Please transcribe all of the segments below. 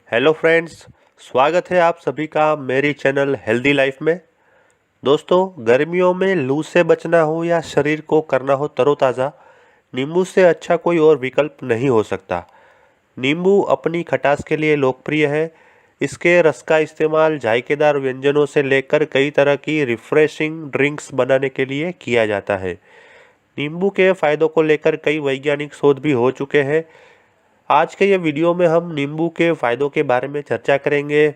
Hello friends, स्वागत है आप सभी का मेरी चैनल हेल्दी लाइफ में। दोस्तों, गर्मियों में लू से बचना हो या शरीर को करना हो तरोताज़ा, नींबू से अच्छा कोई और विकल्प नहीं हो सकता। नींबू अपनी खटास के लिए लोकप्रिय है। इसके रस का इस्तेमाल जायकेदार व्यंजनों से लेकर कई तरह की रिफ्रेशिंग ड्रिंक्स बनाने के लिए किया जाता है। नींबू के फायदों को लेकर कई वैज्ञानिक शोध भी हो चुके हैं। आज के ये वीडियो में हम नींबू के फायदों के बारे में चर्चा करेंगे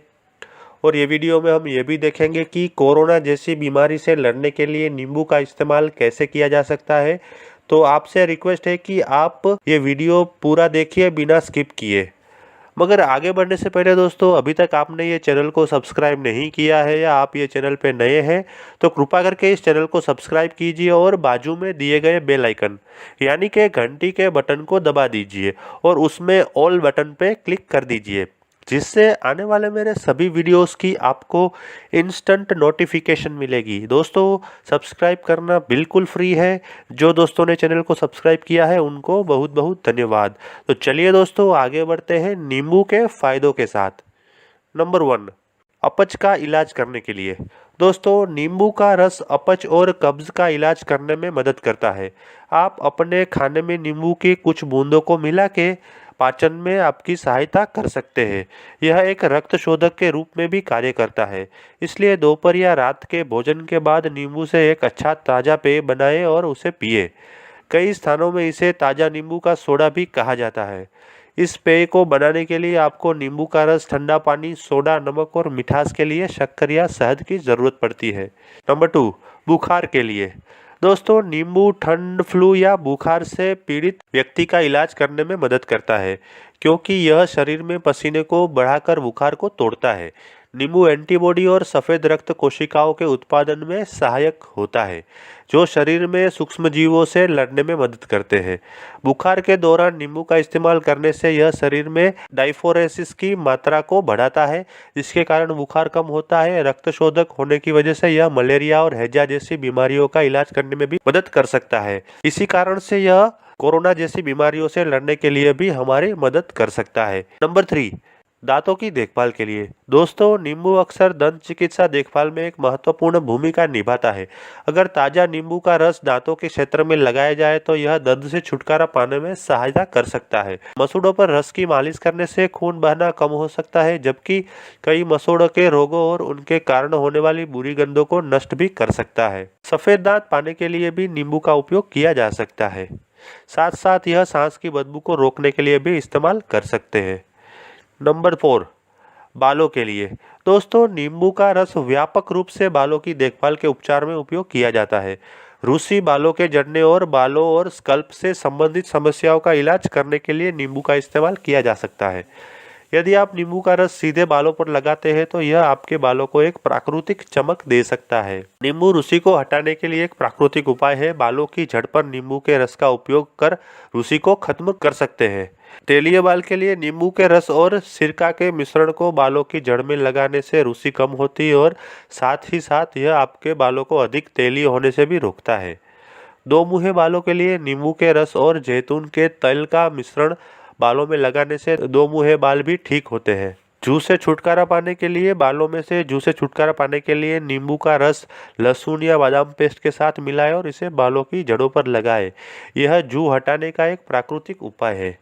और ये वीडियो में हम ये भी देखेंगे कि कोरोना जैसी बीमारी से लड़ने के लिए नींबू का इस्तेमाल कैसे किया जा सकता है। तो आपसे रिक्वेस्ट है कि आप ये वीडियो पूरा देखिए बिना स्किप किए। मगर आगे बढ़ने से पहले दोस्तों, अभी तक आपने ये चैनल को सब्सक्राइब नहीं किया है या आप ये चैनल पे नए हैं तो कृपा करके इस चैनल को सब्सक्राइब कीजिए और बाजू में दिए गए बेल आइकन यानी कि घंटी के बटन को दबा दीजिए और उसमें ऑल बटन पे क्लिक कर दीजिए, जिससे आने वाले मेरे सभी वीडियोस की आपको इंस्टेंट नोटिफिकेशन मिलेगी। दोस्तों, सब्सक्राइब करना बिल्कुल फ्री है। जो दोस्तों ने चैनल को सब्सक्राइब किया है उनको बहुत बहुत धन्यवाद। तो चलिए दोस्तों, आगे बढ़ते हैं नींबू के फायदों के साथ। नंबर 1, अपच का इलाज करने के लिए। दोस्तों, नींबू का रस अपच और कब्ज का इलाज करने में मदद करता है। आप अपने खाने में नींबू की कुछ बूंदों को मिला के पाचन में आपकी सहायता कर सकते हैं। यह एक रक्त शोधक के रूप में भी कार्य करता है, इसलिए दोपहर या रात के भोजन के बाद नींबू से एक अच्छा ताज़ा पेय बनाएं और उसे पिए। कई स्थानों में इसे ताज़ा नींबू का सोडा भी कहा जाता है। इस पेय को बनाने के लिए आपको नींबू का रस, ठंडा पानी, सोडा, नमक और मिठास के लिए शक्कर या शहद की ज़रूरत पड़ती है। नंबर 2, बुखार के लिए। दोस्तों, नींबू ठंड, फ्लू या बुखार से पीड़ित व्यक्ति का इलाज करने में मदद करता है, क्योंकि यह शरीर में पसीने को बढ़ाकर बुखार को तोड़ता है। नींबू एंटीबॉडी और सफ़ेद रक्त कोशिकाओं के उत्पादन में सहायक होता है, जो शरीर में सूक्ष्मजीवों से लड़ने में मदद करते हैं। बुखार के दौरान नींबू का इस्तेमाल करने से यह शरीर में डाइफोरेसिस की मात्रा को बढ़ाता है, जिसके कारण बुखार कम होता है। रक्त शोधक होने की वजह से यह मलेरिया और हैजा जैसी बीमारियों का इलाज करने में भी मदद कर सकता है। इसी कारण से यह कोरोना जैसी बीमारियों से लड़ने के लिए भी हमारी मदद कर सकता है। नंबर 3, दांतों की देखभाल के लिए। दोस्तों, नींबू अक्सर दंत चिकित्सा देखभाल में एक महत्वपूर्ण भूमिका निभाता है। अगर ताज़ा नींबू का रस दांतों के क्षेत्र में लगाया जाए तो यह दर्द से छुटकारा पाने में सहायता कर सकता है। मसूड़ों पर रस की मालिश करने से खून बहना कम हो सकता है, जबकि कई मसूड़ों के रोगों और उनके कारण होने वाली बुरी गंधों को नष्ट भी कर सकता है। सफ़ेद दांत पाने के लिए भी नींबू का उपयोग किया जा सकता है। साथ साथ यह सांस की बदबू को रोकने के लिए भी इस्तेमाल कर सकते हैं। नंबर 4, बालों के लिए। दोस्तों, नींबू का रस व्यापक रूप से बालों की देखभाल के उपचार में उपयोग किया जाता है। रूसी बालों के झड़ने और बालों और स्कल्प से संबंधित समस्याओं का इलाज करने के लिए नींबू का इस्तेमाल किया जा सकता है। यदि आप नींबू का रस सीधे बालों पर लगाते हैं तो यह आपके बालों को एक प्राकृतिक चमक दे सकता है। नींबू रूसी को हटाने के लिए एक प्राकृतिक उपाय है। बालों की जड़ पर नींबू के रस का उपयोग कर रूसी को खत्म कर सकते हैं। तेलीय बाल के लिए नींबू के रस और सिरका के मिश्रण को बालों की जड़ में लगाने से रूसी कम होती है और साथ ही साथ यह आपके बालों को अधिक तेलीय होने से भी रोकता है। दो मुँहे बालों के लिए नींबू के रस और जैतून के तेल का मिश्रण बालों में लगाने से दो मुँहे बाल भी ठीक होते हैं। जू से छुटकारा पाने के लिए बालों में से जू से छुटकारा पाने के लिए नींबू का रस लहसुन या बादाम पेस्ट के साथ मिलाएं और इसे बालों की जड़ों पर लगाएं। यह जू हटाने का एक प्राकृतिक उपाय है।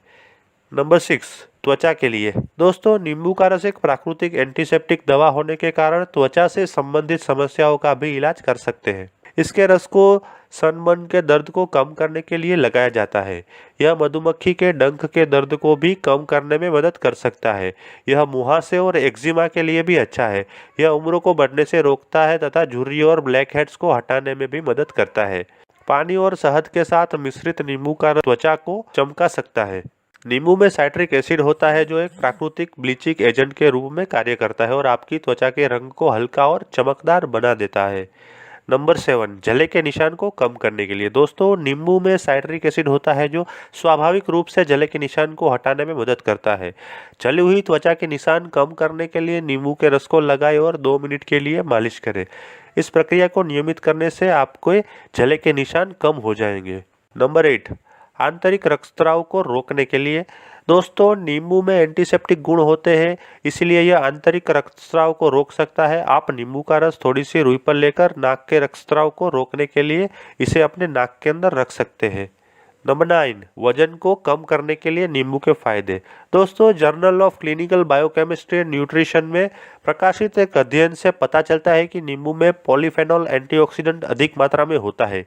नंबर 6, त्वचा के लिए। दोस्तों, नींबू का रस एक प्राकृतिक एंटीसेप्टिक दवा होने के कारण त्वचा से संबंधित समस्याओं का भी इलाज कर सकते हैं। इसके रस को सनबर्न के दर्द को कम करने के लिए लगाया जाता है। यह मधुमक्खी के डंक के दर्द को भी कम करने में मदद कर सकता है। यह मुहासे और एक्जिमा के लिए भी अच्छा है। यह उम्र को बढ़ने से रोकता है तथा झुर्री और ब्लैक हेड्स को हटाने में भी मदद करता है। पानी और शहद के साथ मिश्रित नींबू का रस त्वचा को चमका सकता है। नींबू में साइट्रिक एसिड होता है, जो एक प्राकृतिक ब्लीचिंग एजेंट के रूप में कार्य करता है और आपकी त्वचा के रंग को हल्का और चमकदार बना देता है। नंबर 7, जले के निशान को कम करने के लिए। दोस्तों, नींबू में साइट्रिक एसिड होता है, जो स्वाभाविक रूप से जले के निशान को हटाने में मदद करता है। जली हुई त्वचा के निशान कम करने के लिए नींबू के रस को लगाएं और 2 मिनट के लिए मालिश करें। इस प्रक्रिया को नियमित करने से आपके जले के निशान कम हो जाएंगे। नंबर 8, आंतरिक रक्तस्राव को रोकने के लिए। दोस्तों नींबू में एंटीसेप्टिक गुण होते हैं, इसलिए यह आंतरिक रक्तस्राव को रोक सकता है। आप नींबू का रस थोड़ी सी रुई पर लेकर नाक के रक्तस्राव को रोकने के लिए इसे अपने नाक के अंदर रख सकते हैं। नंबर 9, वजन को कम करने के लिए नींबू के फायदे। दोस्तों journal of clinical biochemistry and nutrition में प्रकाशित एक अध्ययन से पता चलता है कि नींबू में पॉलीफेनॉल एंटीऑक्सीडेंट अधिक मात्रा में होता है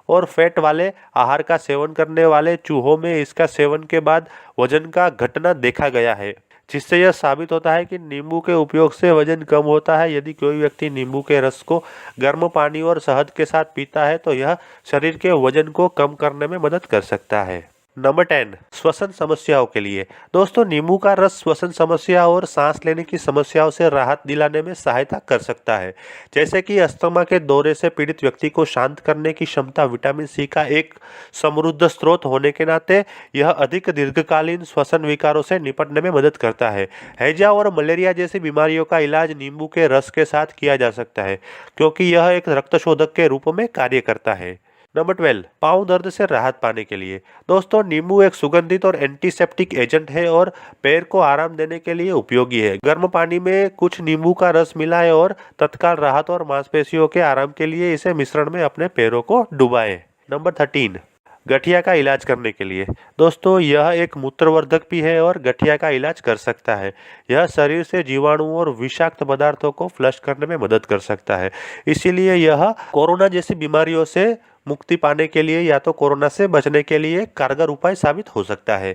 और फैट वाले आहार का सेवन करने वाले चूहों में इसका सेवन के बाद वजन का घटना देखा गया है, जिससे यह साबित होता है कि नींबू के उपयोग से वजन कम होता है। यदि कोई व्यक्ति नींबू के रस को गर्म पानी और शहद के साथ पीता है तो यह शरीर के वजन को कम करने में मदद कर सकता है। नंबर 10, श्वसन समस्याओं के लिए। दोस्तों नींबू का रस श्वसन समस्या और सांस लेने की समस्याओं से राहत दिलाने में सहायता कर सकता है, जैसे कि अस्थमा के दौरे से पीड़ित व्यक्ति को शांत करने की क्षमता विटामिन सी का एक समृद्ध स्रोत होने के नाते यह अधिक दीर्घकालीन श्वसन विकारों से निपटने में मदद करता है। हैजा और मलेरिया जैसी बीमारियों का इलाज नींबू के रस के साथ किया जा सकता है, क्योंकि यह एक रक्तशोधक के रूप में कार्य करता है। नंबर 12, पाँव दर्द से राहत पाने के लिए। दोस्तों नींबू एक सुगंधित और एंटीसेप्टिक एजेंट है और पैर को आराम देने के लिए उपयोगी है। गर्म पानी में कुछ नींबू का रस मिलाएं और तत्काल राहत और मांसपेशियों के आराम के लिए इसे मिश्रण में अपने पैरों को डुबाएं। नंबर 13, गठिया का इलाज करने के लिए। दोस्तों यह एक मूत्रवर्धक भी है और गठिया का इलाज कर सकता है। यह शरीर से जीवाणु और विषाक्त पदार्थों को फ्लश करने में मदद कर सकता है, इसीलिए यह कोरोना जैसी बीमारियों से मुक्ति पाने के लिए या तो कोरोना से बचने के लिए कारगर उपाय साबित हो सकता है।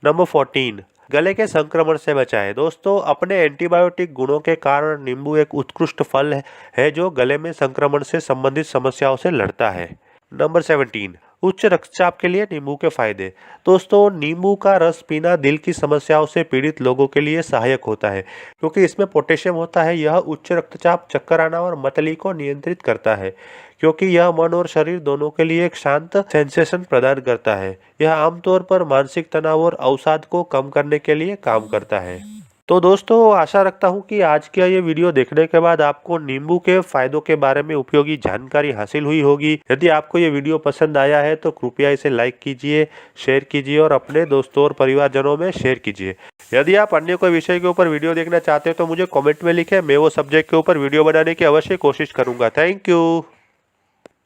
नंबर 14, गले के संक्रमण से बचाएं। दोस्तों अपने एंटीबायोटिक गुणों के कारण नींबू एक उत्कृष्ट फल है जो गले में संक्रमण से संबंधित समस्याओं से लड़ता है। नंबर 17, उच्च रक्तचाप के लिए नींबू के फायदे। दोस्तों नींबू का रस पीना दिल की समस्याओं से पीड़ित लोगों के लिए सहायक होता है, क्योंकि इसमें पोटेशियम होता है। यह उच्च रक्तचाप, चक्कर आना और मतली को नियंत्रित करता है, क्योंकि यह मन और शरीर दोनों के लिए एक शांत सेंसेशन प्रदान करता है। यह आमतौर पर मानसिक तनाव और अवसाद को कम करने के लिए काम करता है। तो दोस्तों आशा रखता हूँ कि आज का ये वीडियो देखने के बाद आपको नींबू के फायदों के बारे में उपयोगी जानकारी हासिल हुई होगी। यदि आपको ये वीडियो पसंद आया है तो कृपया इसे लाइक कीजिए, शेयर कीजिए और अपने दोस्तों और परिवारजनों में शेयर कीजिए। यदि आप अन्य कोई विषय के ऊपर वीडियो देखना चाहते हैं तो मुझे कॉमेंट में लिखें, मैं वो सब्जेक्ट के ऊपर वीडियो बनाने की अवश्य कोशिश करूँगा। Thank you.